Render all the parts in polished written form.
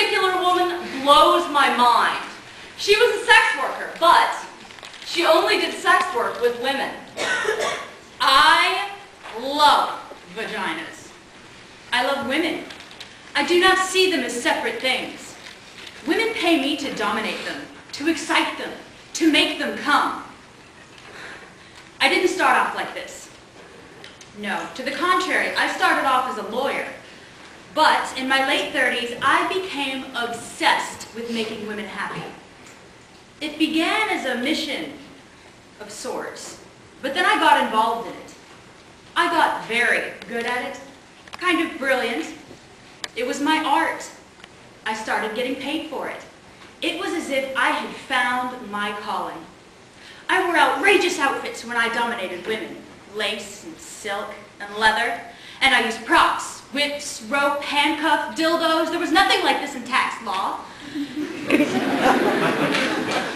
particular woman blows my mind. She was a sex worker, but she only did sex work with women. I love vaginas. I love women. I do not see them as separate things. Women pay me to dominate them, to excite them, to make them come. I didn't start off like this. No, to the contrary, I started off as a lawyer. But in my late 30s, I became obsessed with making women happy. It began as a mission of sorts, but then I got involved in it. I got very good at it, kind of brilliant. It was my art. I started getting paid for it. It was as if I had found my calling. I wore outrageous outfits when I dominated women, lace and silk and leather, and I used props, whips, rope, handcuff, dildos. There was nothing like this in tax law.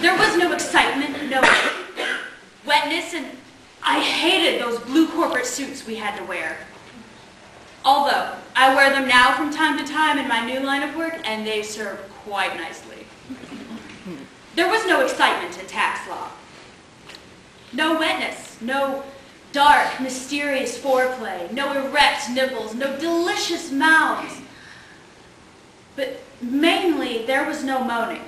There was no excitement, no wetness, and I hated those blue corporate suits we had to wear. Although, I wear them now from time to time in my new line of work, and they serve quite nicely. There was no excitement in tax law. No wetness, no dark, mysterious foreplay, no erect nipples, no delicious mouths. But mainly, there was no moaning.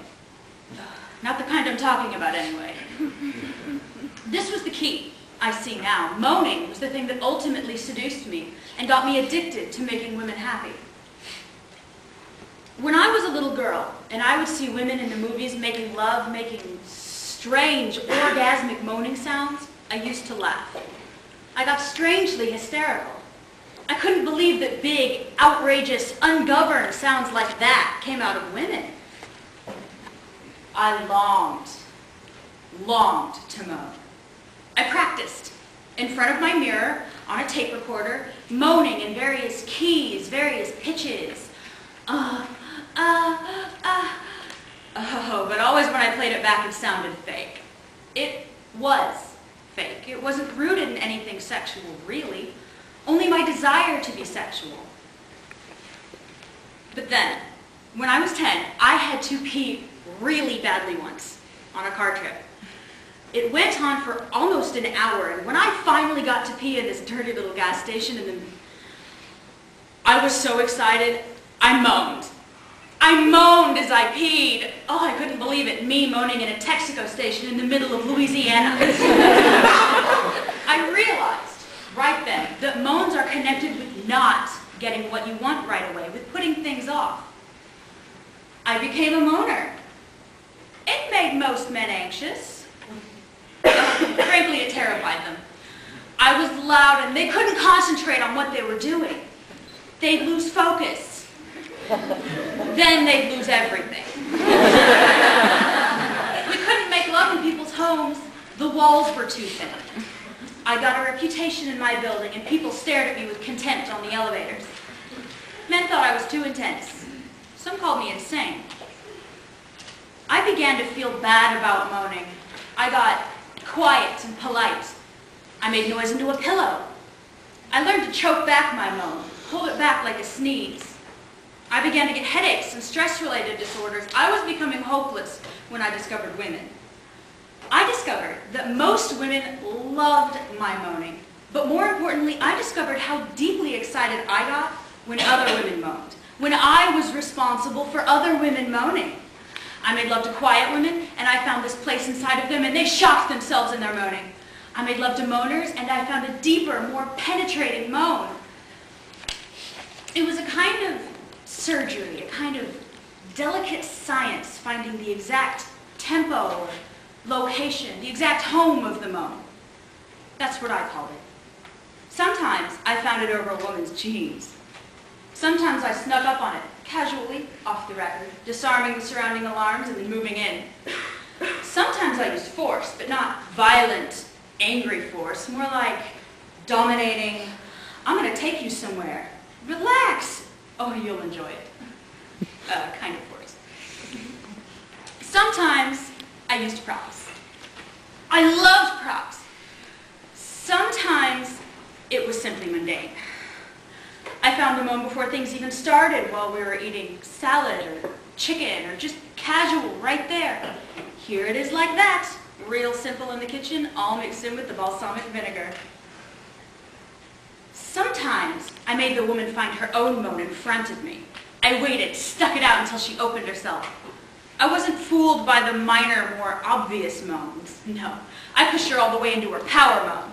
Not the kind I'm talking about anyway. This was the key, I see now. Moaning was the thing that ultimately seduced me and got me addicted to making women happy. When I was a little girl, and I would see women in the movies making love, making strange, orgasmic moaning sounds, I used to laugh. I got strangely hysterical. I couldn't believe that big, outrageous, ungoverned sounds like that came out of women. I longed to moan. I practiced in front of my mirror on a tape recorder, moaning in various keys, various pitches. Oh, but always when I played it back, it sounded fake. It was fake. It wasn't rooted in anything sexual, really. Only my desire to be sexual. But then, when I was 10, I had to pee really badly once on a car trip. It went on for almost an hour, and when I finally got to pee in this dirty little gas station, I was so excited, I moaned. I moaned as I peed. Oh, I couldn't believe it, me moaning in a Texaco station in the middle of Louisiana. I realized right then that moans are connected with not getting what you want right away, with putting things off. I became a moaner. It made most men anxious. Frankly, it terrified them. I was loud and they couldn't concentrate on what they were doing. They'd lose focus. Then they'd lose everything. We couldn't make love in people's homes. The walls were too thin. I got a reputation in my building and people stared at me with contempt on the elevators. Men thought I was too intense. Some called me insane. I began to feel bad about moaning. I got quiet and polite. I made noise into a pillow. I learned to choke back my moan, hold it back like a sneeze. I began to get headaches and stress-related disorders. I was becoming hopeless when I discovered women. I discovered that most women loved my moaning, but more importantly, I discovered how deeply excited I got when other women moaned, when I was responsible for other women moaning. I made love to quiet women, and I found this place inside of them, and they shocked themselves in their moaning. I made love to moaners, and I found a deeper, more penetrating moan. It was a kind of surgery, a kind of delicate science, finding the exact tempo or location, the exact home of the moan. That's what I called it. Sometimes I found it over a woman's jeans. Sometimes I snuck up on it, casually, off the record, disarming the surrounding alarms and then moving in. Sometimes I used force, but not violent, angry force, more like dominating, I'm going to take you somewhere. Relax. Oh, you'll enjoy it. Kind of force. Sometimes I used props. I loved props. Sometimes it was simply mundane. I found the moan before things even started while we were eating salad or chicken, or just casual right there. Here it is like that. Real simple in the kitchen, all mixed in with the balsamic vinegar. Sometimes I made the woman find her own moan in front of me. I waited, stuck it out until she opened herself. I wasn't fooled by the minor, more obvious moans. No, I pushed her all the way into her power moan.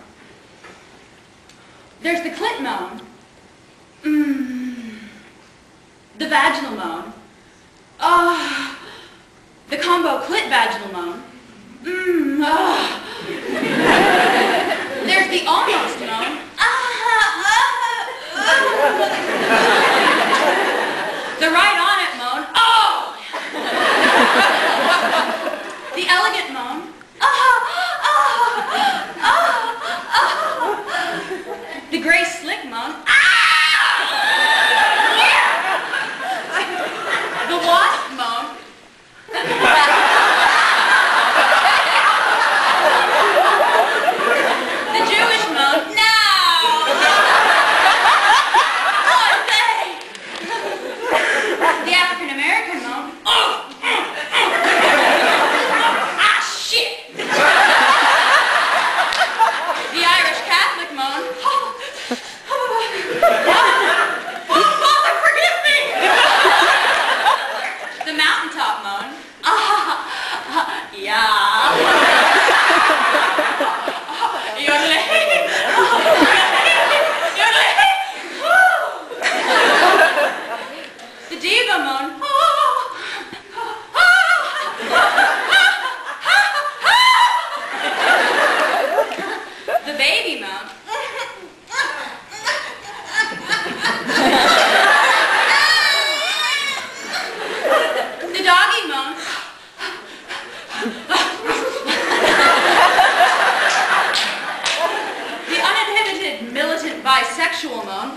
There's the clit moan. The vaginal moan. The combo clit vaginal moan. There's the almost moan. The right on it moan. Oh! The elegant moan. The gray slick moan. The wasp moan. The Jewish moan. No! Oh, they! The African American moan. Oh! Ah, shit! The Irish Catholic moan. Father, forgive me! The mountaintop moan. Yeah. Yodeling. The diva moan. The baby moan. The doggy moan. The uninhibited militant bisexual moan.